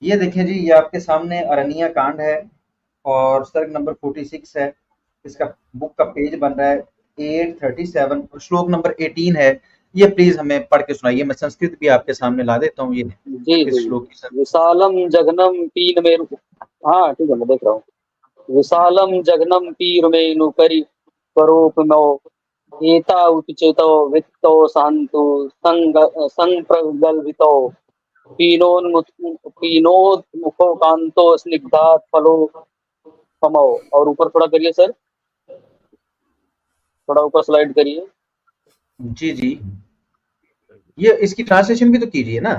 ये देखिए जी, ये आपके सामने अरनिया कांड है और सर्ग नंबर 46 है। इसका बुक का पेज बन रहा है 837 और श्लोक नंबर 18 है। ये प्लीज हमें पढ़ के सुनाइए। मैं संस्कृत भी आपके सामने ला देता हूँ। ये जी जी। इस श्लोक की सर। विशालम जघनम पीन मेरु। हाँ ठीक है, मैं देख रहा हूँ। विशालम जघनम पीर मेनु करि स्वरूपमो एता उच्चतो वित्तो शांतो संप्रगल्भितो पीनोन्मुखो कांतो स्निग्धात् फलो समो। और ऊपर थोड़ा करिए सर, थोड़ा ऊपर स्लाइड करिए। जी जी, ये इसकी ट्रांसलेशन भी तो कीजिए ना।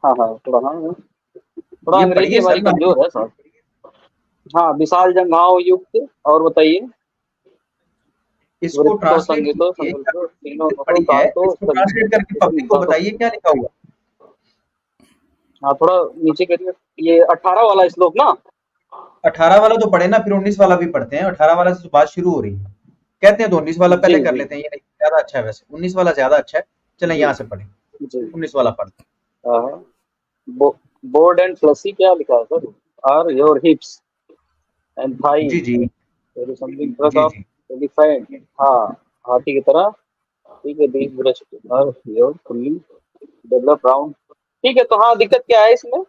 हाँ हाँ थोड़ा, हाँ थोड़ा ये अंग्रेजी पढ़िए सर, हमारी मैं कमजोर है आपको सर। हाँ, विशाल जंघाओं युक्त, और बताइए। इसको वृत्तो ट्रांसलेट संगीतो कीजिए। संकल्पो तीनों क्या मुखो पढ़ी है, कांतो इसको ट्रांसलेट करके पब्लिक को बताइए क्या लिखा हुआ। हाँ थोड़ा नीचे करिए। ये 18 वाला श्लोक ना। 18 वाला तो पढ़े ना, फिर 19 वाला भी पढ़ते हैं। 18 वाला से तो बात शुरू हो रही है। कहते हैं तो 19 वाला जी पहले कर जी लेते हैं। ये नहीं, ज्यादा अच्छा है वैसे, 19 वाला ज्यादा अच्छा है। चलें जी यहाँ से पढ़ें। जी। 19 वाला पढ़। हाँ, बोर्ड एंड फ्लसी क्या लिखा है sir? Are your hips and thigh जी जी देयर इज समथिंग ट्रक जी ऑफ जी। एलिफेंट। हाँ, हाथी की तरह। ठीक है, these breast are your fully develop round. ठीक है, तो हाँ, दिक्कत क्या है इसमें?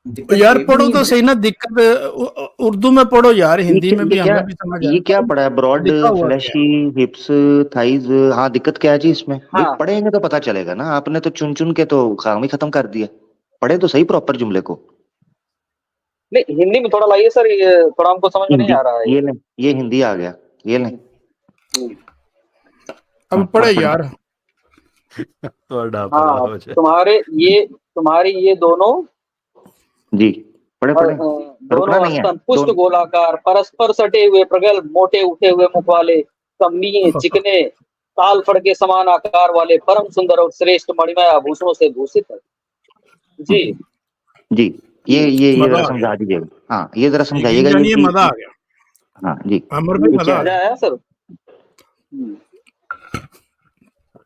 दिक्कत यार कोई भी पढ़ो नहीं तो है। सही ना, दिक्कत उर्दू में पढ़ो यार, हिंदी में भी हमें भी समझ ये क्या आए। पड़ा है? ब्रॉड, लिखा हुआ क्या फ्लैशी, है? हिप्स, थाइज। हाँ, दिक्कत क्या है जी इसमें? भाई हाँ पढ़ेंगे तो पता चलेगा ना। आपने तो चुन चुन के तो काम ही खत्म कर दिया। पढ़े तो सही प्रॉपर जुमले को। नहीं, हिंदी में थोड़ा लाइए सर, ये थोड़ा हमको समझ में नहीं हिंदी, आ रहा है ये ये। ले, ये हिंदी आ गया। ये ले। हम्म, अब पढ़ पढ़े पढ़। यार। तो डापरा हाँ, हो जाए। तुम्हारी ये दोनों जी, पढ़े पढ़े। रुकना दोनों नहीं है। स्तन पुष्ट दोनों। गोलाकार, परस्पर सटे हुए, प्रगल्भ, मोटे उठे हुए मुख वाले, कमनीय, चिकने, ताल फड़ के समान आकार वाले, परम सुंदर और श्रेष्ठ मणिमय आभूषणों से भूषित है। जी। जी, ये मजा जरा आ गया। समझा दीजिएगा। हाँ, ये जरा यकीन समझाइएगा ये जानिए, कि मजा आ गया। हाँ जी, अमर भाई, ये मजा क्या आ है? गया। मजा आया सर।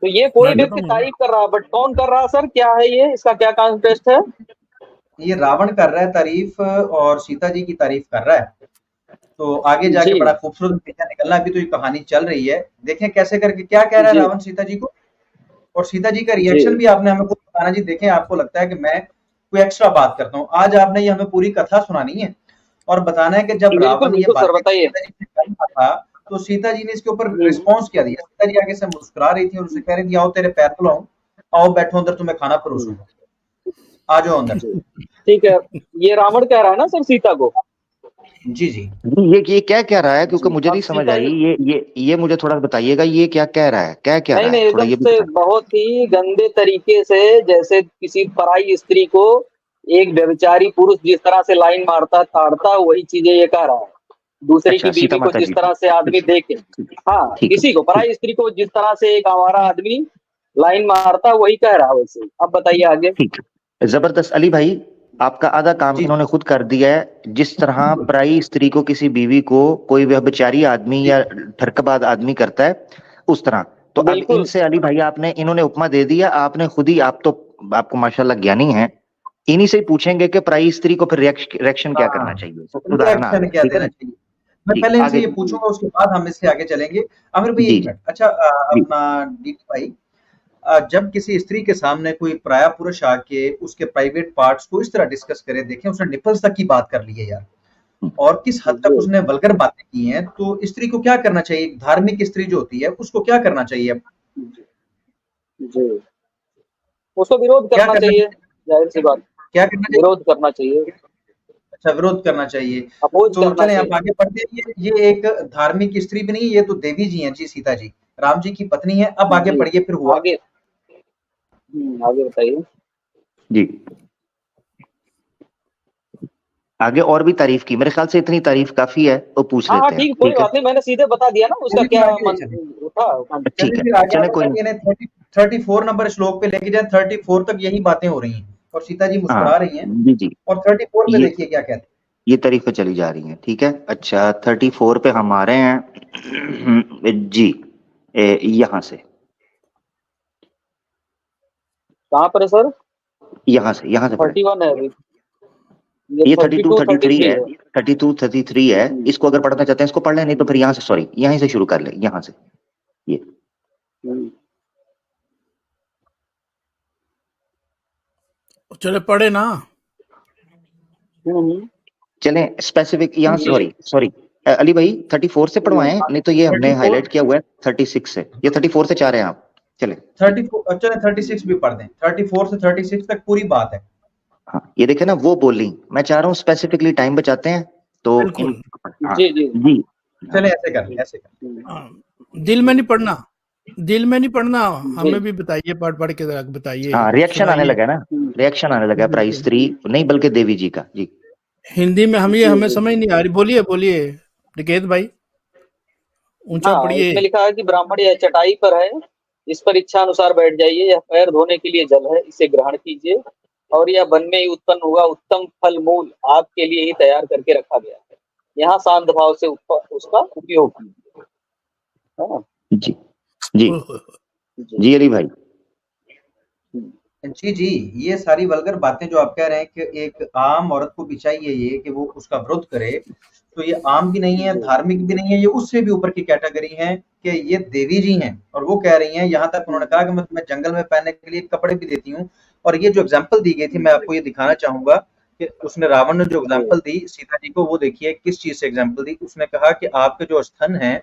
तो ये कोई मैं व्यक्ति खत्म हो गया। तारीफ कर रहा है, बट कौन कर रहा है सर? क्या है ये, इसका क्या कॉन्टेस्ट है? ये रावण कर रहा है तारीफ और सीता जी की तारीफ कर रहा है। तो आगे जाके जी बड़ा खूबसूरत नतीजा निकलना है। अभी तो ये कहानी चल रही है। देखें कैसे करके क्या कह रहा है जी रावण सीता जी को। और सीता जी का जी रिएक्शन भी आपने हमें खुद बताना जी। देखें, आपको लगता है कि मैं कोई एक्स्ट्रा बात करता हूँ, आज आपने ये हमें पूरी कथा सुनानी है और बताना है कि जब बिल्कुल रावण ये बिल्कुल सर, बातें बताइए। सीता जी से कर रहा था तो सीता जी ने इसके ऊपर हम्म, रिस्पॉन्स क्या दिया। सीता जी आगे से मुस्कुरा रही थी और उसे कह रही थी, आओ तेरे पैर धुलाऊं, आओ बैठो अंदर, तुम्हें खाना हम्म, परोसूंगा, आ जाओ अंदर। जी ठीक है। ये रावण कह रहा है ना सर सीता को? जी जी। जी, ये क्या कह रहा है? क्योंकि जी, मुझे अब नहीं समझ सीता आई। जी, ये मुझे थोड़ा बताइएगा, ये क्या कह रहा है? क्या कह नहीं रहा है? नहीं, थोड़ा एकदम ये भी से बता। बहुत ही गंदे तरीके से, जैसे किसी पराई स्त्री को एक व्यभिचारी पुरुष जिस तरह से लाइन मारता ताड़ता, वही चीजें ये कह रहा है। दूसरी की अच्छा, सीता बीवी को माता जिस जी को। तरह से आदमी देखे, हाँ, ठीक है। किसी को, ठीक। पराई स्त्री को जिस तरह से एक आवारा आदमी लाइन मारता, वही कह रहा है वैसे। अब बताइए आगे। ठीक है, जबरदस्त। अली भाई, आपका आधा काम जी इन्होंने खुद कर दिया है। जिस तरह पराई स्त्री को, किसी बीवी को कोई व्यभिचारी आदमी जी या ठरकबाज आदमी करता है, उस तरह। तो अब बिल्कुल। इनसे अली भाई, आपने इन्होंने उपमा दे दिया। आपने खुद ही, आप तो, आपको माशाल्लाह ज्ञानी है। इन्हीं से ही पूछेंगे कि पराई स्त्री को फिर रिएक्शन क्या करना हाँ, चाहिए। उनका उदाहरण आ एक्शन गया। क्या ठीक है देना ना? चाहिए। मैं जी, पहले इनसे आगे। ये पूछूंगा, उसके बाद हम इससे आगे चलेंगे। आमिर भाई जी एक जी मिनट, अच्छा जी। अपना डीडी भाई, जब किसी स्त्री के सामने कोई पराया पुरुष आके उसके प्राइवेट पार्ट्स को इस तरह डिस्कस करे, देखें उसने निपल्स तक की बात कर ली है यार, और किस हद तक जी उसने वल्गर बातें की हैं, तो स्त्री को क्या करना चाहिए? एक धार्मिक स्त्री जो होती है उसको क्या करना चाहिए? जी जी। उसको विरोध क्या करना करना चाहिए, चाहिए? जाहिर सी बात। क्या करना चाहिए? विरोध करना चाहिए, अच्छा, विरोध करना चाहिए। अपोज तो करना चलें आप चाहिए। आगे बढ़ते हैं। ये एक धार्मिक स्त्री भी नहीं, ये तो देवी जी हैं जी, सीता जी राम जी की पत्नी है। अब आगे जी, बढ़िए, फिर हुआ आगे। आगे बताइए। जी, आगे और भी तारीफ की। मेरे ख्याल से इतनी तारीफ काफी है, वो पूछ हाँ हाँ लेते हैं। ठीक, कोई ठीक है। बात नहीं, मैंने सीधे बता दिया ना उसका चलिए फिर क्या आगे मन चलें। था। चलिए ठीक है, फिर आगे चले आप कोई नहीं। बताइए ना, 34 नंबर श्लोक पे लेके जाए। 34 तक यही बातें हो रही हैं और सीता जी हाँ मुस्कुरा रही हैं। जी जी। और 34 पे ये देखिए क्या कहते ये तारीफें चली जा रही हैं। ठीक है, अच्छा 34 पे हम आ रहे हैं जी। यहाँ से। कहाँ पर है सर? यहाँ से पढ़े। 31 है अभी, ये 32 33 है, है। 32 33 है। इसको अगर पढ़ना चाहते हैं इसको पढ़ लें, नहीं तो फिर यहाँ से, सॉरी यहीं से शुरू कर ले, यहाँ से ये। चले पढ़े ना। चलें स्पेसिफिक यहाँ, सॉरी अली भाई 34 से पढ़वाएं, नहीं तो ये हमने 34 हाईलाइट किया हुआ है 36 से, ये 34 से चाह रहे हैं आप। चले 34, चले 36 भी पढ़ दें, 34 से 36 तक पूरी बात है। हाँ, ये देखे ना वो बोली, मैं चाह रहा हूँ स्पेसिफिकली टाइम बचाते हैं तो जी जी जी चले ऐसे कर। दिल में नहीं पढ़ना, दिल में नहीं पढ़ना, हमें भी बताइए, पढ़ के जरा बताइए। हाँ, रिएक्शन आने लगा ना, रिएक्शन आने लगा प्राइस 3 नहीं बल्कि देवी जी का। जी हिंदी में हमें समझ नहीं आ रही, बोलिए निकेत भाई, ऊंचा पढ़िए। इसमें लिखा है कि ब्राह्मण यह चटाई पर है, इस पर इच्छा अनुसार बैठ जाइए, यह पैर धोने के लिए जल है, इसे ग्रहण कीजिए, और यह वन में ही उत्पन्न हुआ उत्तम फल मूल आपके लिए ही तैयार करके रखा गया है, यहाँ शांत भाव से उसका उपयोग कीजिए। जी जी जी अली भाई। जी ये सारी वल्गर बातें जो आप कह रहे हैं कि एक आम औरत को भी चाहिए ये कि वो उसका विरोध करे, तो ये आम भी नहीं है, धार्मिक भी नहीं है, ये उससे भी ऊपर की कैटेगरी है कि ये देवी जी हैं और वो कह रही हैं, यहाँ तक उन्होंने कहा कि मैं तुम्हें जंगल में पहनने के लिए कपड़े भी देती हूँ। और ये जो एग्जाम्पल दी गई थी, मैं आपको ये दिखाना चाहूंगा कि उसने, रावण ने जो एग्जाम्पल दी सीता जी को, वो देखिए किस चीज से एग्जाम्पल दी। उसने कहा कि आपके जो स्तन है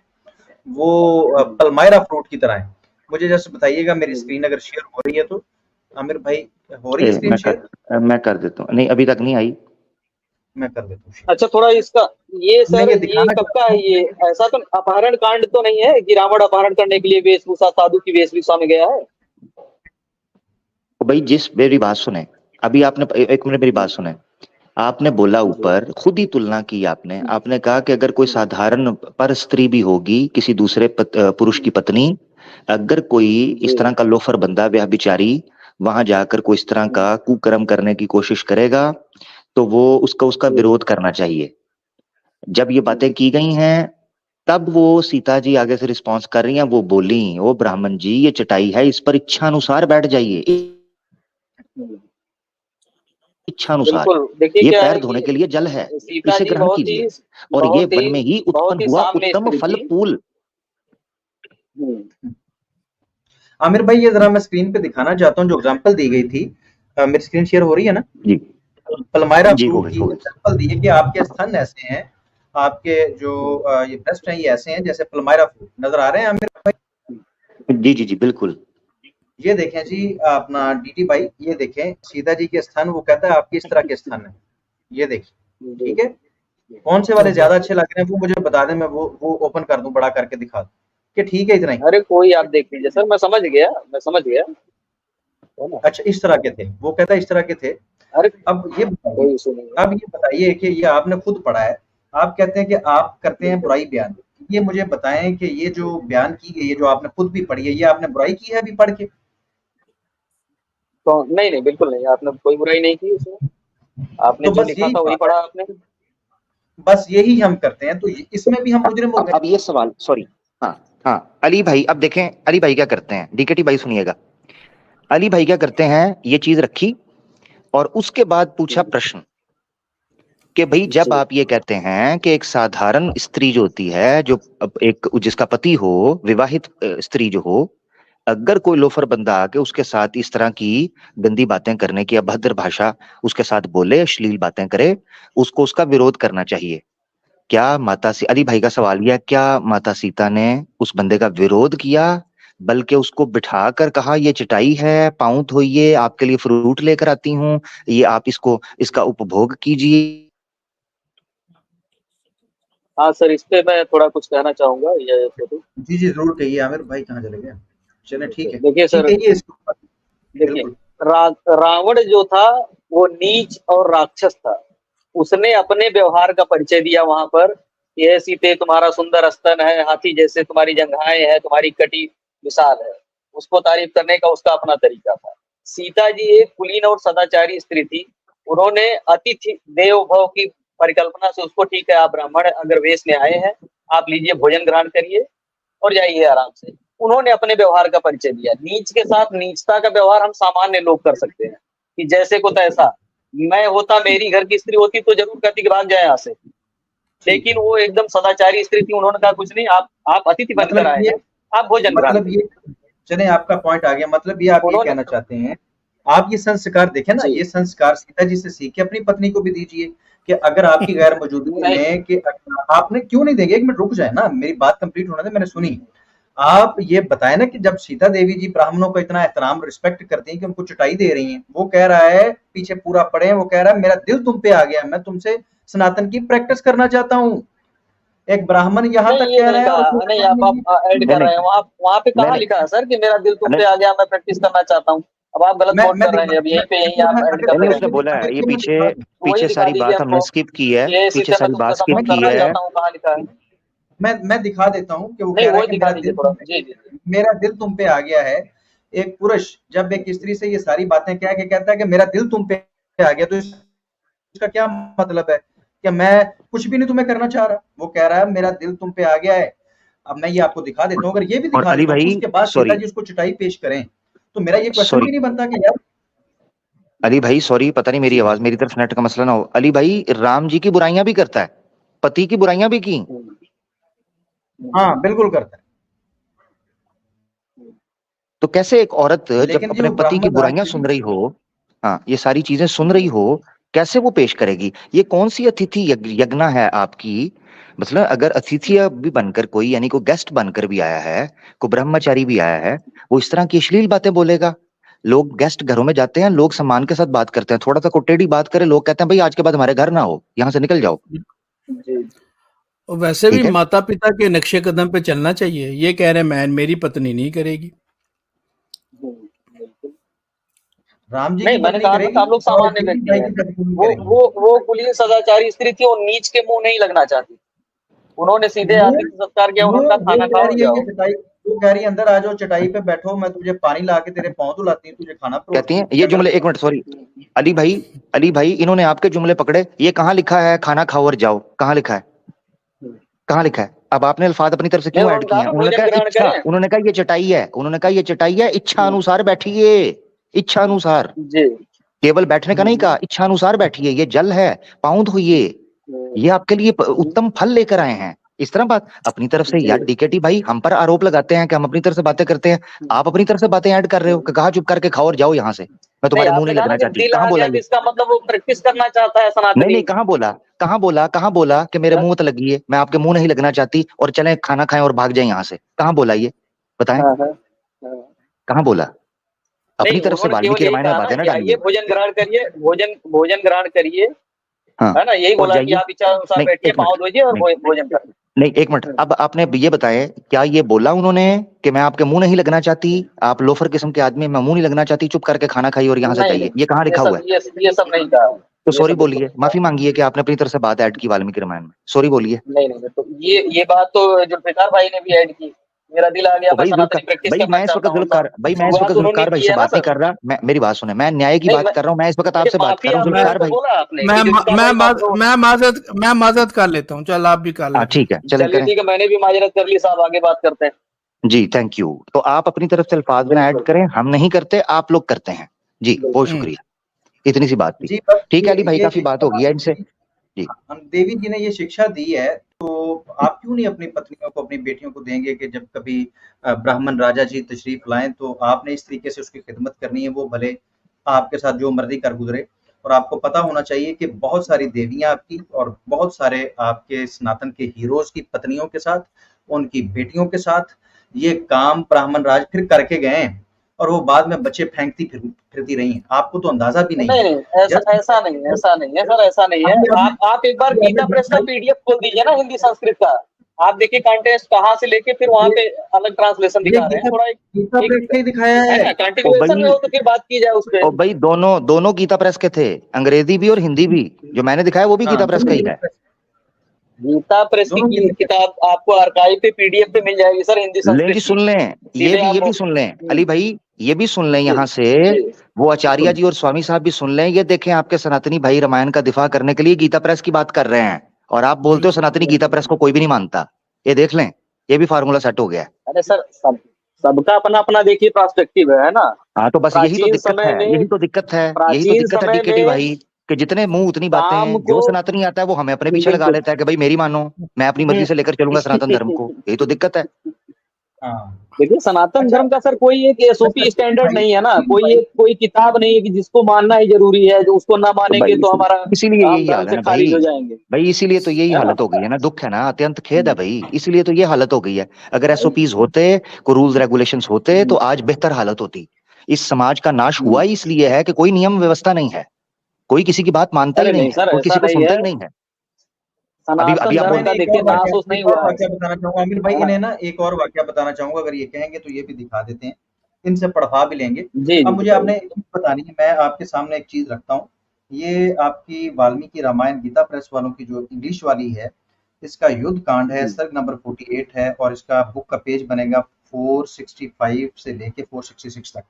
वो पलमायरा फ्रूट की तरह है। मुझे जैसे बताइएगा, मेरी स्क्रीन अगर शेयर हो रही है तो आमिर भाई, हो रही है स्क्रीन शेयर? मैं कर देता हूँ, नहीं अभी तक नहीं आई, मैं कर देता हूँ। अच्छा थोड़ा इसका ये सर, ये कब का है ये? ऐसा तो अपहरण कांड तो नहीं है कि रावण अपहरण करने के लिए वेशभूषा, साधु की वेशभूषा में गया है? भाई जिस मेरी बात सुने, अभी आपने एक मिनट मेरी बात सुने, आपने बोला ऊपर खुद ही तुलना की आपने कहा कि अगर कोई साधारण पर स्त्री भी होगी, किसी दूसरे पुरुष की पत्नी, अगर कोई इस तरह का लोफर बंदा व्यभिचारी वहां जाकर कोई इस तरह का कुकर्म करने की कोशिश करेगा तो वो उसका विरोध करना चाहिए। जब ये बातें की गई हैं तब वो सीता जी आगे से रिस्पॉन्स कर रही हैं, वो बोली, ओ ब्राह्मण जी ये चटाई है, इस पर इच्छा अनुसार बैठ जाइए, इच्छा अनुसार, ये पैर धोने के लिए जल है, इसे ग्रहण कीजिए, और ये वन में ही उत्पन्न हुआ उत्तम फल फूल। आमिर भाई ये जरा मैं स्क्रीन पे दिखाना चाहता हूँ जो एग्जांपल दी गई थी। मेरी स्क्रीन शेयर हो रही है ना जी? पलमायरा फ्रूट की एग्जांपल दी है कि आपके स्तन ऐसे हैं, आपके जो ये ब्रेस्ट हैं ये ऐसे हैं जैसे पलमायरा फ्रूट। नजर आ रहे हैं आमिर भाई? जी जी जी बिल्कुल। ये देखें जी अपना डीटी भाई, ये देखें सीता जी के स्तन, वो कहता है आपकी इस तरह के स्तन है, ये देखिए, ठीक है। कौन से वाले ज्यादा अच्छे लग रहे हैं वो मुझे बता दें, मैं वो ओपन कर दूं, बड़ा करके दिखा दूं कि ठीक है इतना ही? अरे कोई आप देख लीजिए सर, मैं समझ गया। अच्छा इस तरह के थे, वो कहता है इस तरह के थे। अरे अब ये बताइए कि ये आपने खुद पढ़ा है, आप कहते हैं कि आप करते हैं बुराई बयान, ये मुझे बताएं कि ये जो बयान की गई है, जो आपने खुद भी पढ़ी है, ये आपने बुराई की है अभी पढ़ के? तो नहीं बिल्कुल नहीं, आपने कोई बुराई नहीं की इसमें, आपने तो जो लिखा था वही पढ़ा आपने, बस यही हम करते हैं, तो इसमें भी हम मुजरिम हो गए। अब ये सवाल, सॉरी, हाँ अली भाई, अब देखें अली भाई क्या करते हैं, डीकेटी भाई सुनिएगा, अली भाई क्या करते हैं, ये चीज रखी और उसके बाद पूछा प्रश्न कि भाई जब आप ये कहते हैं कि एक साधारण स्त्री जो होती है, जो एक जिसका पति हो, विवाहित स्त्री जो हो, अगर कोई लोफर बंदा आके उसके साथ इस तरह की गंदी बातें करने की, अभद्र भाषा उसके साथ बोले, अश्लील बातें करे, उसको उसका विरोध करना चाहिए। क्या अली भाई का सवाल यह, क्या माता सीता ने उस बंदे का विरोध किया, बल्कि उसको बिठा कर कहा ये चटाई है, पांव धोइए, आपके लिए फ्रूट लेकर आती हूँ, ये आप इसका उपभोग कीजिए? हाँ सर, इस पे मैं थोड़ा कुछ कहना चाहूंगा। ये जी जी जरूर कहिए। आमिर भाई कहाँ चले गए? चले ठीक है। देखिए सर, देखिए रावण जो था वो नीच और राक्षस था, उसने अपने व्यवहार का परिचय दिया वहां पर, यह सीते तुम्हारा सुंदर स्तन है, हाथी जैसे तुम्हारी जंघाएं हैं, तुम्हारी कटी विशाल है, उसको तारीफ करने का उसका अपना तरीका था। सीता जी एक कुलीन और सदाचारी स्त्री थी, उन्होंने अतिथि देव भव की परिकल्पना से उसको, ठीक है आप ब्राह्मण अगर वेश में आए हैं, आप लीजिए भोजन ग्रहण करिए और जाइए आराम से। उन्होंने अपने व्यवहार का परिचय दिया। नीच के साथ नीचता का व्यवहार हम सामान्य लोग कर सकते हैं, कि जैसे को तैसा, मैं होता, मेरी घर की स्त्री होती तो जरूर कहती कि भाग जाए यहाँ से, लेकिन वो एकदम सदाचारी स्त्री थी, उन्होंने कहा कुछ नहीं, आप अतिथि बनकर मतलब आए ये हैं, आप भोजन ग्रहण मतलब ये चले आपका पॉइंट आ गया। मतलब ये आप ये उन्होंने कहना चाहते हैं, आप ये संस्कार देखें ना, जी ये संस्कार सीता जी से सीख के अपनी पत्नी को भी दीजिए कि अगर आपकी गैर मौजूदगी नहीं में कि आपने क्यों नहीं देंगे, एक मिनट रुक जाए ना, मेरी बात कंप्लीट होने दे, मैंने सुनी। आप ये बताएं ना कि जब सीता देवी जी ब्राह्मणों का इतना एहतराम रिस्पेक्ट करती हैं कि उनको चटाई दे रही हैं, वो कह रहा है पीछे पूरा पढ़े, वो कह रहा है मेरा दिल तुम पे आ गया, मैं तुमसे सनातन की प्रैक्टिस करना चाहता हूँ। एक ब्राह्मण यहाँ नहीं, तक ये कह नहीं रहा है और कहा, नहीं आप ऐड नहीं कर रहे हैं, वहाँ पे कहाँ नहीं लिखा है सर कि मेरा दिल तुम नहीं पे आ गया, मैं प्रैक्टिस करना चाहता हूँ? अब आप गलत मैं कोट कर रहे हैं, अब यहीं पे यहीं आप ऐड कर नहीं, रहे उसने हैं। बोला है, ये मैं पीछे वही पीछे दिखा सारी दीजिए बात हमने हमको, स्किप की है, ये पीछे सीधे मैं सारी तुमसे बात स्किप संबंध की करना है। चाहता हूँ, कहाँ लिखा है? मैं दिखा देता हूँ कि वो नहीं कह रहा है वही कि दिखा दीजिए थोड़ा, जी जी जी। मेरा दिल तुम पे आ गया है। एक पुरुष जब एक स्त्री से ये सारी बातें कह के कहता है कि मेरा दिल तुम पे आ गया, तो इसका क्या मतलब है कि मैं कुछ भी नहीं तुम्हें करना चाह रहा। वो कह रहा है मेरा दिल तुम पे आ गया है। अब मैं ये आपको दिखा देता हूँ, अगर ये भी और दिखा अली देता हूँ, भाई उसके बाद सीता सॉरी जी उसको चटाई पेश करें, तो मेरा ये क्वेश्चन सॉरी भी नहीं बनता कि यार अली भाई सॉरी, पता नहीं मेरी जी आवाज, मेरी तरफ नेट का मसला ना हो। अली भाई राम जी की बुराइयां भी करता है, पति की बुराइयां भी की, हाँ बिल्कुल करता है। तो कैसे एक औरत जब लेकिन अपने जो पति की ब्राह्मण बुराइयां राज सुन रही हो, हाँ ये सारी चीजें सुन रही हो, कैसे वो पेश करेगी? ये कौन सी अतिथि यज्ञ है आपकी? मतलब अगर अतिथि भी बनकर कोई, यानी कोई गेस्ट बनकर भी आया है, कोई ब्रह्मचारी भी आया है, वो इस तरह की अश्लील बातें बोलेगा? लोग गेस्ट घरों में जाते हैं, लोग सम्मान के साथ बात करते हैं, थोड़ा सा कोई टेढ़ी बात करे, लोग कहते हैं भाई आज के बाद हमारे घर ना हो, यहाँ से निकल जाओ। जी और वैसे भी ठीक है, माता पिता के नक्शे कदम पे चलना चाहिए। ये कह रहे हैं मैं, मेरी पत्नी नहीं करेगी। बिल्कुल। राम जी की नहीं, मैंने पत्नी कहा था करेगी हम लोग और सामान्य दिलीप व्यक्ति भाई हैं। की पत्नी नहीं वो करेगी। वो वो कुलीन सदाचारी स्त्री थी, वो नीच के मुंह नहीं लगना चाहती। उन्होंने सीधे वो आतिथ्य सत्कार किया, वो उन्होंने कहा वो खाना कह खाओ रही है जाओ। कि चटाई, वो कह रही है अंदर आ जाओ, चटाई पे बैठो, मैं तुझे पानी ला के तेरे पाँव धुलाती हूँ, तुझे खाना कहती परोसती हैं हूँ, ये क्या जुमले, गलत एक बात मिनट सॉरी, अली भाई, अली भाई इन्होंने आपके जुमले पकड़े, ये कहाँ लिखा है खाना खाओ और जाओ? कहाँ लिखा है? कहाँ लिखा है? अब आपने अल्फाज अपनी तरफ से नहीं, क्यों ऐड उन्होंने किए कहा हैं? ना उन्होंने भोजन कहा ग्रहण इच्छा, करें। उन्होंने कहा ये चटाई है, उन्होंने कहा ये चटाई है, इच्छा अनुसार बैठिए, इच्छा अनुसार, जी केवल बैठने का नहीं कहा, इच्छा अनुसार बैठिए, ये जल है, पाँव धोइए, ये आपके लिए उत्तम फल लेकर आए हैं। इस तरह बात अपनी तरफ से, यार डीकेटी भाई हम पर आरोप लगाते हैं कि हम अपनी तरफ से बातें करते हैं, आप अपनी तरफ से बातें ऐड कर रहे हो कि कहा चुप करके खाओ और जाओ यहाँ से, मैं नहीं, तुम्हारे मुंह आपने नहीं कहा ना लगना कि चाहती। दिल कहाँ आ बोला गया, तो ये? इसका मतलब वो प्रैक्टिस करना चाहता है नहीं सनातनी। नहीं, कहाँ बोला, कहाँ बोला, कहाँ बोला कि मेरे मुंह मत लगिए, मैं आपके मुंह नहीं लगना चाहती और चलें खाना खाएं और भाग जाए यहाँ से? कहाँ बोला ये? बताएं, हाँ, हाँ, हाँ। कहाँ बोला? नहीं, अपनी तरफ से उन्होंने केवल वाल्मीकि यही रामायण में कहा ना बातें ना कि आइए डालिए। भोजन ग्रहण करिए, भोजन भोजन ग्रहण करिए, हाँ, है ना, यही और बोला कि जाइए। आप इच्छा अनुसार नहीं बैठिए, एक मिनट, पाँव धोइए और नहीं भोजन करिए। नहीं एक मिनट, अब आपने ये बताएं, क्या ये बोला उन्होंने कि मैं आपके मुंह नहीं लगना चाहती, आप लोफर किस्म के आदमी, मैं मुंह नहीं लगना चाहती, चुप करके खाना खाइए और यहाँ से नहीं जाइए? ये कहाँ नहीं, लिखा हुआ है? ये सब नहीं कहा, तो ये सॉरी सब बिल्कुल बोलिए, नहीं माफी कहा। मांगिए कि आपने अपनी तरफ से बात ऐड की वाल्मीकि रामायण में, सॉरी बोलिए। नहीं नहीं, तो ये बात तो जुल्फिकार भाई ने भी ऐड की, मेरा दिल आ गया, तो मैं भाई सनातनी प्रैक्टिस भाई करना मैं इस चाहता वक्त हूँ, जुल्फकार भाई, मैं इस वक्त शुरुआत उन्होंने जुल्फकार भाई की से है ना बात नहीं सर। कर रहा, मैं मेरी बात सुने, मैं न्याय की नहीं, बात कर रहा हूँ, मैं इस वक्त आपसे बात कर माफी रहा हूँ आपने जुल्फकार भाई। बोला आपने कि जुल्फिकार भाई माफी। मैं माजरत कर लेता हूँ, चल आप भी कर हाँ लेते ठीक है, चलें चलिए करें। ठीक है, मैंने भी माजरत कर ली साहब, आगे बात करते हैं। जी थैंक यू। तो आप अपनी तरफ से अल्फाज में ऐड बिल्कुल करें, हम नहीं करते, आप लोग करते हैं जी, बहुत हैं। शुक्रिया, इतनी सी बात थी। जी बस ठीक है अली भाई, ये काफी बात हो गई है इनसे जी। देवी जी ने ये शिक्षा दी है, तो आप क्यों नहीं अपनी पत्नियों को, अपनी बेटियों को देंगे कि जब कभी ब्राह्मण राजा जी तशरीफ लाएं तो आपने इस तरीके से उसकी खिदमत करनी है, वो भले आपके साथ जो मर्जी कर गुजरे। और आपको पता होना चाहिए कि बहुत सारी देवियां आपकी और बहुत सारे आपके सनातन के हीरोज की पत्नियों के साथ, उनकी बेटियों के साथ ये काम ब्राह्मण राज फिर करके गए हैं और वो बाद में बच्चे फेंकती फिरती रही हैं। आपको तो अंदाजा भी नहीं नहीं है। नहीं, ऐसा नहीं है, ऐसा नहीं है सर, ऐसा नहीं है। आप एक बार गीता प्रेस का पीडीएफ खोल दीजिए ना, हिंदी संस्कृत का, आप देखिए कंटेस्ट कहाँ से लेके फिर वहां पे अलग ट्रांसलेशन दिखा रहे हैं, थोड़ा गीता प्रेस का ही दिखाया है है। ना, कंटिन्यूएशन में हो तो फिर बात की जाए उस पर। और भाई दोनों गीता प्रेस के थे, अंग्रेजी भी और हिंदी भी, जो मैंने दिखाया वो भी गीता प्रेस का ही है। गीता प्रेस की किताब आपको आर्काइव पे पीडीएफ पे मिल जाएगी सर, हिंदी लें जी, संस्कृत सुन लें, ये भी सुन लें अली भाई, ये भी सुन लें यहाँ से, वो आचार्य जी और स्वामी साहब भी सुन लें। ये देखें, आपके सनातनी भाई रामायण का दिफा करने के लिए गीता प्रेस की बात कर रहे हैं और आप बोलते हो सनातनी गीता प्रेस को कोई भी नहीं मानता। ये देख लें, ये भी फार्मूला सेट हो गया है। अरे सर सबका अपना अपना देखिए पर्सपेक्टिव है ना। हाँ तो बस यही तो प्राचीन दिक्कत समय है, में यही तो दिक्कत है, यही तो प्राचीन दिक्कत है समय डीकेटी में भाई, कि जितने मुंह उतनी बातें काम हैं, को जो सनातनी आता है वो हमें अपने पीछे लगा बिल्कुल लेता है कि भाई मेरी मानो, मैं अपनी मर्जी से लेकर चलूंगा सनातन धर्म को, यही तो दिक्कत है। हाँ देखिए सनातन अच्छा धर्म का सर कोई एक एसओपी स्टैंडर्ड भाई नहीं है ना, भाई कोई किताब नहीं है कि जिसको मानना ही जरूरी है, जो उसको ना तो मानेंगे भाई तो हमारा इसीलिए हम यही धर्म हाल है से ना भाई, खारिज हो जाएंगे, भाई इसीलिए तो यही है ना। हालत हो गई है ना, दुख है ना, अत्यंत खेद है भाई, इसलिए तो ये हालत हो गई है। अगर एसओपीज होते, को रूल्स रेगुलेशंस होते तो आज बेहतर हालत होती। इस समाज का नाश हुआ ही इसलिए है कि कोई नियम व्यवस्था नहीं है, कोई किसी की बात मानता ही अरे नहीं नहीं है, सर, कोई ऐसा किसी को नहीं सुनता है। ही नहीं है। अभी अभी सनातन आप अच्छा धर्म बोल, मैंने का देखिए नाश उस नहीं एक और हुआ है, वाकया बताना चाहूंगा आमिर भाई, है ना। इन्हें ना एक और वाकया बताना चाहूंगा, अगर ये कहेंगे तो ये भी दिखा देते हैं, इनसे पढ़वा भी लेंगे। जी अब जी मुझे बताइए। आपने एक चीज बतानी है, मैं आपके सामने एक चीज रखता हूँ, ये आपकी वाल्मीकि रामायण गीता प्रेस वालों की जो इंग्लिश वाली है, इसका युद्ध कांड है, सर्ग नंबर 48 है, और इसका बुक का पेज बनेगा 465 से लेके 466 तक।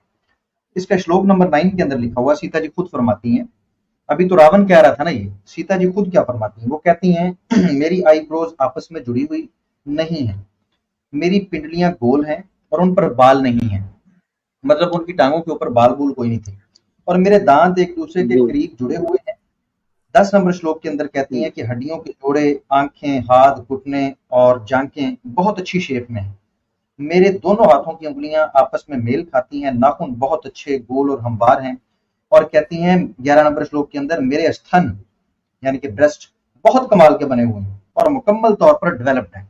इसका श्लोक नंबर 9 के अंदर लिखा हुआ, सीता जी खुद फरमाती हैं, अभी तो रावण कह रहा था ना, ये सीता जी खुद क्या फरमाती हैं, वो कहती हैं मेरी आईब्रोज आपस में जुड़ी हुई नहीं है, मेरी पिंडलियां गोल हैं और उन पर बाल नहीं है, मतलब उनकी टांगों के ऊपर बाल बूल कोई नहीं थे, और मेरे दांत एक दूसरे के जी करीब जुड़े हुए हैं। 10 नंबर श्लोक के अंदर कहती जी हैं कि हड्डियों के जोड़े, आंखें, हाथ, घुटने और जांकें बहुत अच्छी शेप में हैं, मेरे दोनों हाथों की उंगलियां आपस में मेल खाती हैं, नाखून बहुत अच्छे गोल और हमवार हैं, और कहती हैं 11 नंबर श्लोक के अंदर मेरे स्तन यानी कि ब्रेस्ट बहुत कमाल के बने हुए हैं और मुकम्मल तौर पर डेवलप्ड हैं,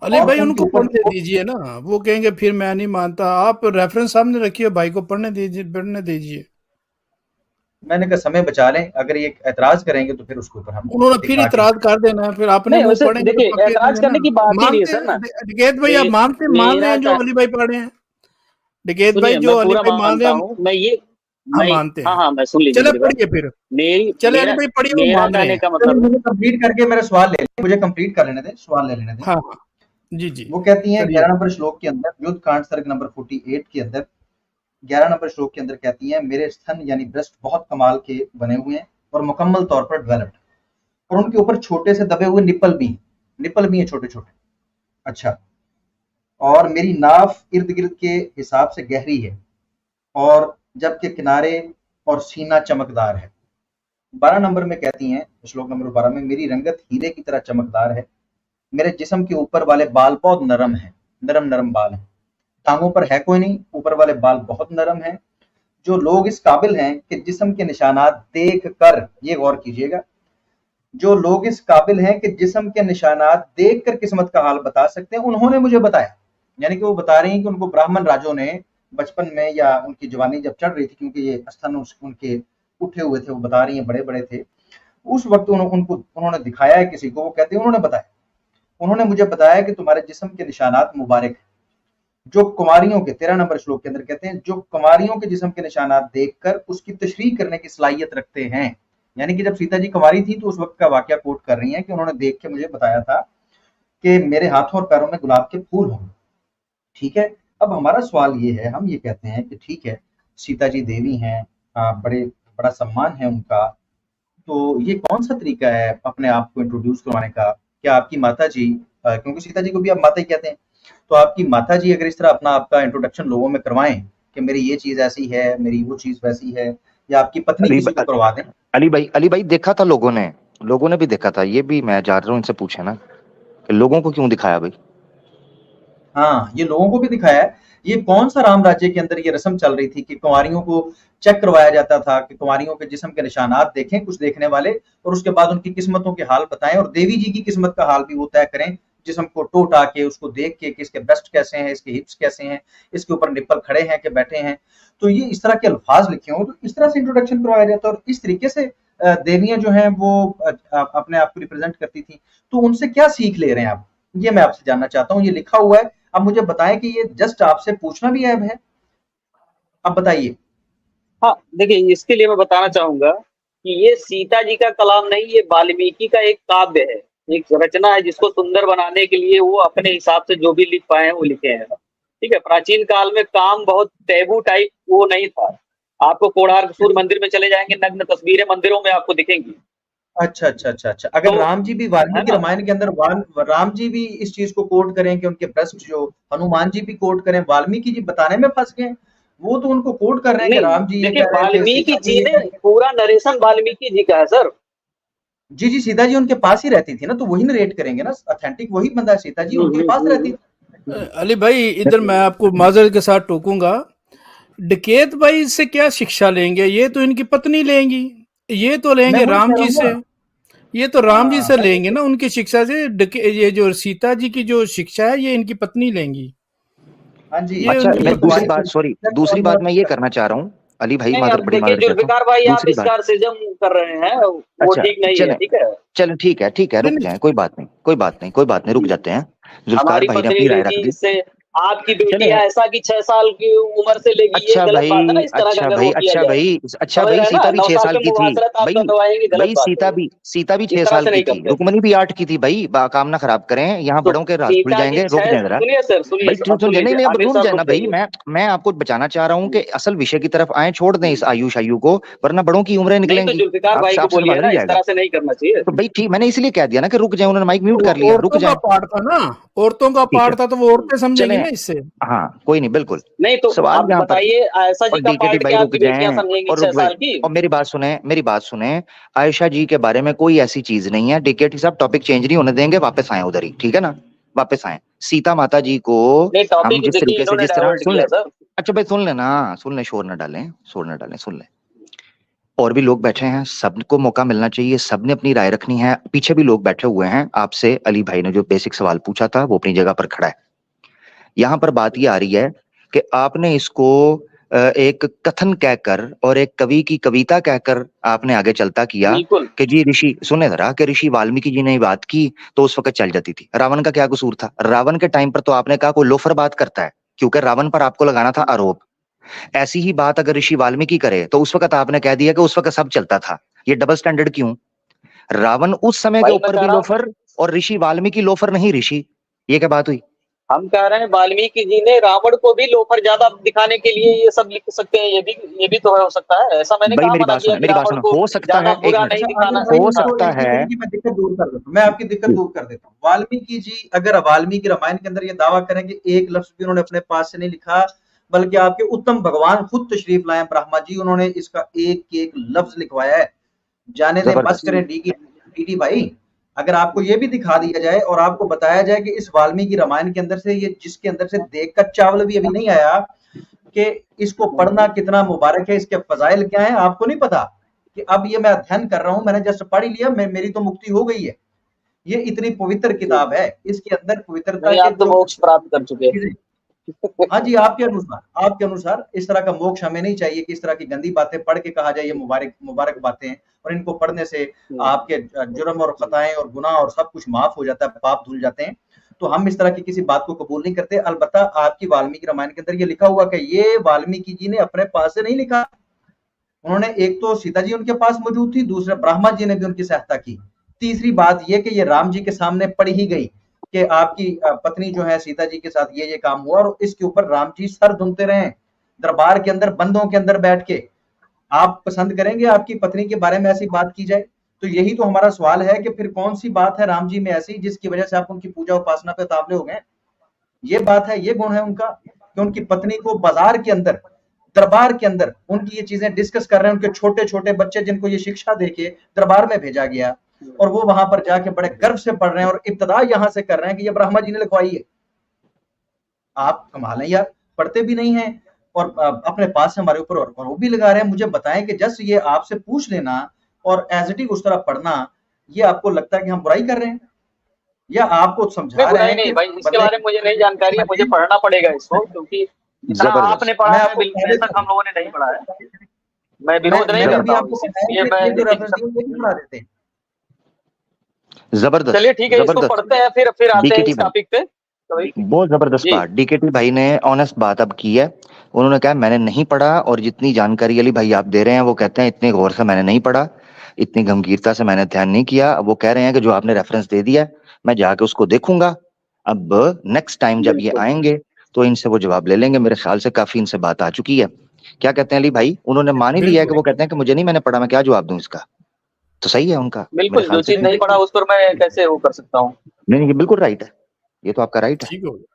अली और भाई उनके उनको ऊपर पढ़ने दीजिए ना, वो कहेंगे फिर मैं नहीं मानता। आप रेफरेंस सामने रखिए, भाई को पढ़ने दीजिए। मैंने कहा समय बचा लें, अगर ये एतराज करेंगे तो फिर उसके ऊपर हम उन्होंने फिर दिखा के इतराज कर देना है, फिर अपने नहीं, मुंह वैसे पढ़ेंगे तो देखिए पक्के ऐतराज देंगे ना। करने की बात ही नहीं है मानते सर ना। डकैत भाई, आप मान रहे मेरा हैं जो अली भाई पढ़ रहे हैं? डकैत भाई सुनिए, जो मैं अली पूरा भाई मान रहे मानता हैं, हूँ मैं ये, हम मैं, मानते हाँ हैं। हाँ मैं सुन लीजिए चले मेरी बात। पढ़िए फिर, मेरी चले अली मेरा भाई पढ़िए, वो मेरा मान रहे कहने हैं। का चलिए मतलब, मुझे कंप्लीट करके मेरा सवाल ले लें, मुझे कंप्लीट कर लेने दें, सवाल ले लेने दें। हाँ हाँ जी जी वो कहती हैं करिए। 11 नंबर श्लोक के अंदर, युद्ध कांड सर्ग नंबर 48 के अंदर 11 नंबर श्लोक के अंदर कहती हैं मेरे स्तन यानी ब्रेस्ट बहुत कमाल के बने हुए हैं और मुकम्मल तौर पर डेवलप्ड, और उनके ऊपर छोटे से दबे हुए निप्पल भी हैं छोटे छोटे। अच्छा, और मेरी नाफ इर्द गिर्द के हिसाब से गहरी है, और जबकि किनारे और सीना चमकदार है। 12 नंबर में कहती हैं, श्लोक नंबर 12 में, मेरी रंगत हीरे की तरह चमकदार है, मेरे जिस्म के ऊपर वाले बाल बहुत नरम हैं, नरम नरम बाल हैं, टांगों पर है कोई नहीं, ऊपर वाले बाल बहुत नरम हैं, जो लोग इस काबिल हैं कि जिस्म के निशानात देख कर, ये गौर कीजिएगा, जो लोग इस काबिल हैं कि जिस्म के निशानात देख कर किस्मत का हाल बता सकते हैं, उन्होंने मुझे बताया। यानी कि वो बता रही हैं कि उनको ब्राह्मण राजों ने बचपन में या उनकी जवानी जब चढ़ रही थी, क्योंकि ये स्तन उनके उठे हुए थे, वो बता रही हैं बड़े बड़े थे, उस वक्त उन्होंने दिखाया है किसी को, वो कहते हैं उन्होंने बताया, उन्होंने मुझे बताया कि तुम्हारे जिस्म के निशानात मुबारक हैं, जो कुमारियों के 13 नंबर श्लोक के अंदर कहते हैं जो कुमारियों के जिस्म के निशानात देखकर उसकी तशरीह करने की सलाहियत रखते हैं। यानी कि जब सीता जी कुमारी थी तो उस वक्त का वाकया कोट कर रही हैं कि उन्होंने देख के मुझे बताया था कि मेरे हाथों और पैरों में गुलाब के फूल होंगे। ठीक है, अब हमारा सवाल ये है, हम ये कहते हैं कि ठीक है, सीता जी देवी हैं, बड़ा सम्मान है उनका, तो ये कौन सा तरीका है अपने आप को इंट्रोड्यूस करवाने का? क्या आपकी माता जी, क्योंकि सीता जी को भी आप माता ही कहते हैं, तो आपकी माता जी अगर इस तरह अपना आपका इंट्रोडक्शन लोगों में करवाएं कि मेरी ये चीज ऐसी है, मेरी वो चीज वैसी है, या आपकी पत्नी अली किसी को करवा दें। अली भाई देखा था लोगों ने भी देखा था, ये भी मैं जा रहा हूँ इनसे पूछे ना कि लोगों को क्यों दिखाया भाई। हाँ, ये लोगों को भी दिखाया है। ये कौन सा राम राज्य के अंदर ये रस्म चल रही थी कि कुंवारियों को चेक करवाया जाता था कि कुंवारियों के जिस्म के निशानात देखें कुछ देखने वाले, और उसके बाद उनकी किस्मतों के हाल बताएं, और देवी जी की किस्मत का हाल भी वो तय करें, जिस्म को टोटा के उसको देख के कि इसके ब्रेस्ट कैसे हैं, इसके हिप्स कैसे हैं, इसके ऊपर निप्पल खड़े हैं कि बैठे हैं, तो ये इस तरह के अल्फाज लिखे हों, तो इस तरह से इंट्रोडक्शन करवाया जाता है, और इस तरीके से देवियां जो हैं वो अपने आप को रिप्रेजेंट करती थी। तो उनसे क्या सीख ले रहे हैं आप, ये मैं आपसे जानना चाहता हूँ। ये लिखा हुआ है, अब मुझे बताएं कि ये जस्ट आपसे पूछना भी ऐब है, अब बताइए। हाँ देखिए, इसके लिए मैं बताना चाहूंगा कि ये सीता जी का कलाम नहीं, ये वाल्मीकि का एक काव्य है, एक रचना है, जिसको सुंदर बनाने के लिए वो अपने हिसाब से जो भी लिख पाए हैं वो लिखे हैं। ठीक है, प्राचीन काल में काम बहुत टैबू टाइप वो नहीं था। आपको कोणार्क सूर्य मंदिर में चले जाएंगे, नग्न तस्वीरें मंदिरों में आपको दिखेंगी। अच्छा अच्छा अच्छा अच्छा, अगर तो राम जी भी है वाल्मीकि ना, रामायण के अंदर राम जी भी इस चीज को कोट करें कि उनके ब्रस्ट जो हनुमान जी भी कोट करें, वाल्मीकि जी बताने में फंस गए। वो तो उनको कोट कर रहे हैं कि नहीं राम जी ये देखिए कह रहे थे, वाल्मीकि सीता जी जी ये ने कह रहे थे। पूरा नरेशन वाल्मीकि जी का है सर। जी जी, सीता जी उनके पास ही रहती थी ना, तो वही नरेट करेंगे ना, ऑथेंटिक वही बंदा है, सीता जी उनके पास रहती थी। अली भाई इधर मैं आपको माजरत के साथ टोकूंगा। डकैत भाई इससे क्या शिक्षा लेंगे? ये तो इनकी पत्नी लेंगी, ये तो मैं लेंगे वही राम कह रहा जी हूँ से, ना। ये तो राम जी हाँ से मैं लेंगे ना उनकी शिक्षा से। ये जो सीता जी की जो शिक्षा है ये इनकी पत्नी लेंगी, हाँ जी, ये अच्छा, उनकी ये मैं तो दूसरी पत्नी। वाइफ बात, सॉरी, दूसरी बात मैं ये इलेक्ट्रॉन। करना चाह रहा हूँ। अली भाई नहीं मादर, अब बड़ी देखिए मादर चाहता हूँ। जुल्फिकार भाई आप दूसरी इस बात, कार से जम कर रहे हैं, वो अच्छा ठीक नहीं है, चलें, ठीक है। चलें, ठीक है, ठीक है, नहीं रुक नहीं, जाएं, कोई बात नहीं, कोई बात नहीं, कोई बात नहीं, रुक जाते हैं। जुल्फकार हमारी भाई ने पत्नी अपनी राय रख लेगी दी। इससे, आपकी चलें, बेटियां ऐसा कि 6 साल की उम्र से लेगी, ये अच्छा गलत बात है ना, भाई, इस तरह का अच्छा अगर भाई, वो किया अच्छा जाए। भाई, अच्छा समझ भाई, रहे हैं ना, सीता भी 9 छह साल साल के की थी। मुबाशरत आप भाई, करवाएंगे, गलत भाई बात है ये। सीता भी इस 6 तरह साल से की नहीं थी, करते। रुक्मणी भी 8 की थी भाई। काम ना खराब करें, यहाँ तो बड़ों के राज खुल सीता जी जाएंगे, रुक 6, जाए जरा। सुनिए सर, भाई सुनिए सुन अब सुन सुनिए, नहीं नहीं, अब आमिर रुक साहब जाए ना रुक भाई। जाइए। मैं आपको बचाना चाह रहा हूँ कि असल विषय की तरफ आए, छोड़ दें इस आयुष आयु को, वरना बड़ों की उम्रें नहीं तो निकलेंगी। जुल्फिकार भाई को आपसे बोलिए सवाल ना, नहीं इस जाएगा। तरह से नहीं करना चाहिए। तो भाई ठीक, मैंने इसलिए कह दिया ना कि रुक जाए, उन्होंने माइक म्यूट वो कर लिया, रुक औरतों का जाए। पार्ट था ना, औरतों का ठीक है, पार्ट था, तो वो औरतें समझेंगी चलें। ना इससे। हाँ, कोई नहीं, बिल्कुल। नहीं तो सवाल आप यहाँ पर, बताइए, आयशा जी और का डीकेटी पार्ट भाई क्या रुक आपकी बेटियां जाएं, समझेंगी और 6 रुक भाई, साल की? और मेरी बात सुने, मेरी बात सुने। आयशा जी के बारे में कोई ऐसी चीज नहीं है। डीकेटी साहब टॉपिक चेंज नहीं होने देंगे, वापस आए उधर ही, ठीक है ना? वापस आए। सीता माता जी को नहीं हम टॉपिक जिस देखिए तरीके से, इन्होंने जिस तरह डाइवर्ट सुन ले। किया सर। अच्छा भाई सुन लेना, सुन ले, शोर न डालें, शोर न डालें, सुन ले। और भी लोग बैठे हैं, सबको मौका मिलना चाहिए, सबने अपनी राय रखनी है। पीछे भी लोग बैठे हुए हैं। आपसे अली भाई ने जो बेसिक सवाल पूछा था वो अपनी जगह पर खड़ा है। यहां पर बात ये आ रही है कि आपने इसको एक कथन कहकर और एक कवि की कविता कहकर आपने आगे चलता किया बिल्कुल। कि जी ऋषि, सुने जरा, कि ऋषि वाल्मीकि जी ने बात की तो उस वक्त चल जाती थी। रावण का क्या कसूर था? रावण के टाइम पर तो आपने कहा कोई लोफर बात करता है, क्योंकि रावण पर आपको लगाना था आरोप। ऐसी ही बात अगर ऋषि वाल्मीकि करे तो उस वक्त आपने कह दिया कि उस वक्त सब चलता था। ये डबल स्टैंडर्ड क्यों? रावण उस समय के भाई मैं ऊपर कह भी रहा हूँ, लोफर, और ऋषि वाल्मीकि लोफर नहीं ऋषि। ये क्या बात हुई? हम कह रहे हैं वाल्मीकि जी ने रावण को भी लोफर ज्यादा दिखाने के लिए ये सब लिख सकते हैं, ये भी तो हो सकता है। ऐसा मैंने भाई कहा मेरी मना बात किया सुनो, कि मेरी बात रावण सुनो, को हो सकता ज्यादा है, एक बुरा मिनट, नहीं अच्छा आमिर दिखाना भाई, हो हाँ। इसको सकता इसको है। देखिए, मैं दिक्कत दूर कर देता हूँ, मैं आपकी दिक्कत दूर कर देता हूँ। वाल्मीकि जी अगर वाल्मीकि रामायण के अंदर ये दावा करें कि एक लफ्ज भी उन्होंने अपने पास से नहीं लिखा, बल्कि आपके उत्तम भगवान खुद तशरीफ लाए ब्रह्मा जी, उन्होंने इसका एक एक लफ्ज लिखवाया है। जाने दें, बस जबरदस्त। करें डीडी भाई। अगर आपको ये भी दिखा दिया जाए और आपको बताया जाए कि इस वाल्मीकि रामायण के अंदर से, ये जिसके अंदर से देख का चावल भी अभी नहीं आया, कि इसको पढ़ना कितना मुबारक है, इसके फजाइल क्या है, आपको नहीं पता कि अब ये मैं अध्ययन कर रहा हूं, मैंने जस्ट पढ़ ही लिया, मेरी तो मुक्ति हो गई है। ये इतनी पवित्र किताब है, इसके अंदर पवित्रता नहीं के आप तो जो मोक्ष प्राप्त कर चुके हैं। चीजें, हाँ जी, आपके अनुसार इस तरह का मोक्ष हमें नहीं चाहिए कि इस तरह की गंदी बातें पढ़ के कहा जाए ये मुबारक मुबारक बातें हैं, और इनको पढ़ने से आपके जुर्म और खताएं और गुनाह और सब कुछ माफ हो जाता है, पाप धुल जाते हैं। तो हम इस तरह की किसी बात को कबूल नहीं करते। अलबत्ता आपकी वाल्मीकि रामायण के अंदर ये लिखा हुआ कि ये वाल्मीकि जी ने अपने पास से नहीं लिखा। उन्होंने, एक तो सीता जी उनके पास मौजूद थी, दूसरा ब्रह्मा जी ने भी उनकी सहायता की। तीसरी बात ये कि ये राम जी के सामने पढ़ी ही गई कि आपकी पत्नी जो है सीता जी के साथ ये काम हुआ, और इसके ऊपर राम जी सर धुनते रहे दरबार के अंदर, बंदों के अंदर बैठ के। आप पसंद करेंगे आपकी पत्नी के बारे में ऐसी बात की जाए? तो यही तो हमारा सवाल है कि फिर कौन सी बात है राम जी में ऐसी जिसकी वजह से आप उनकी पूजा उपासना पे तावले हो गए? ये बात है, ये गुण है उनका कि उनकी पत्नी को बाजार के अंदर, दरबार के अंदर उनकी ये चीजें डिस्कस कर रहे हैं। उनके छोटे छोटे बच्चे जिनको ये शिक्षा देके दरबार में भेजा गया, और वो वहां पर जाके बड़े गर्व से पढ़ रहे हैं, और इब्तदा यहां से कर रहे हैं कि ये ब्रह्मा जी ने लिखवाई है। आप कमाल है यार, पढ़ते भी नहीं है और अपने पास से हमारे ऊपर और वो भी लगा रहे हैं। मुझे बताएं कि जस्ट ये आपसे पूछ लेना और एज इट इज उस तरह पढ़ना, ये आपको लगता है कि हम बुराई कर रहे हैं, या आपको नहीं समझा रहे बुराई हैं कि नहीं भाई, इसके बंदे बारे में मुझे नहीं जानकारी है, मुझे पढ़ना पड़ेगा इसको, क्योंकि जितना जबरदस्त, आपने पढ़ा मैं है आपको बेशक हम लोगों ने नहीं पढ़ा है। मैं विरोध नहीं मैंने अभी करता हूँ आपको बताया इसलिए कि मैं ये जो लेकिन रेफरेंस दिए ये भी पढ़ा देते हैं। जबरदस्त, चलिए ठीक है, इसको जबरदस्त। पढ़ते हैं, फिर आते हैं डीकेटी इस भाई, टॉपिक पे तो भाई। बहुत जबरदस्त जी बात डीकेटी भाई ने ऑनेस्ट बात अब की है। उन्होंने कहा मैंने नहीं पढ़ा, और जितनी जानकारी अली भाई आप दे रहे हैं वो कहते हैं इतने गौर से मैंने नहीं पढ़ा, इतनी गंभीरता से मैंने ध्यान नहीं किया। वो कह रहे हैं कि जो आपने रेफरेंस दे दिया मैं जाके उसको देखूंगा। अब नेक्स्ट टाइम जब ये बिल्कुल। आएंगे तो इनसे वो जवाब ले लेंगे। मेरे ख्याल से काफी इनसे बात आ चुकी है। क्या कहते हैं अली भाई? उन्होंने मान ही लिया है कि बिल्कुल। वो कहते हैं कि मुझे नहीं, मैंने पढ़ा, मैं क्या जवाब दूं इसका? तो सही है उनका। बिल्कुल, मेरे ख्याल जो से चीज नहीं पढ़ा उस पर मैं कैसे वो कर सकता हूँ। नहीं, ये बिल्कुल राइट है, ये तो आपका राइट है। ठीक हो गया,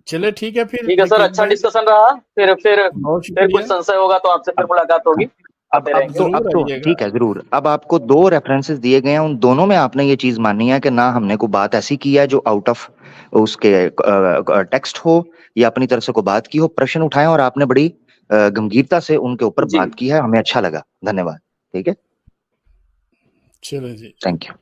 चले ठीक है फिर ठीक है सर, डकैत अच्छा भाई, डिस्कशन रहा। फिर बहुत कुछ शुक्रिया। संशय होगा तो आपसे फिर मुलाकात होगी, आते रहेंगे। जरूर अब तो आइएगा। ठीक है, जरूर। अब आपको 2 रेफरेंसेस दिए गए हैं, उन दोनों में आपने ये चीज माननी है कि ना हमने कोई बात ऐसी की है जो आउट ऑफ उसके टेक्स्ट हो या अपनी तरफ से कोई बात की हो। प्रश्न उठाएं और आपने बड़ी गंभीरता से उनके ऊपर जी। बात की है, हमें अच्छा लगा, धन्यवाद। ठीक है, चलो जी। Thank you.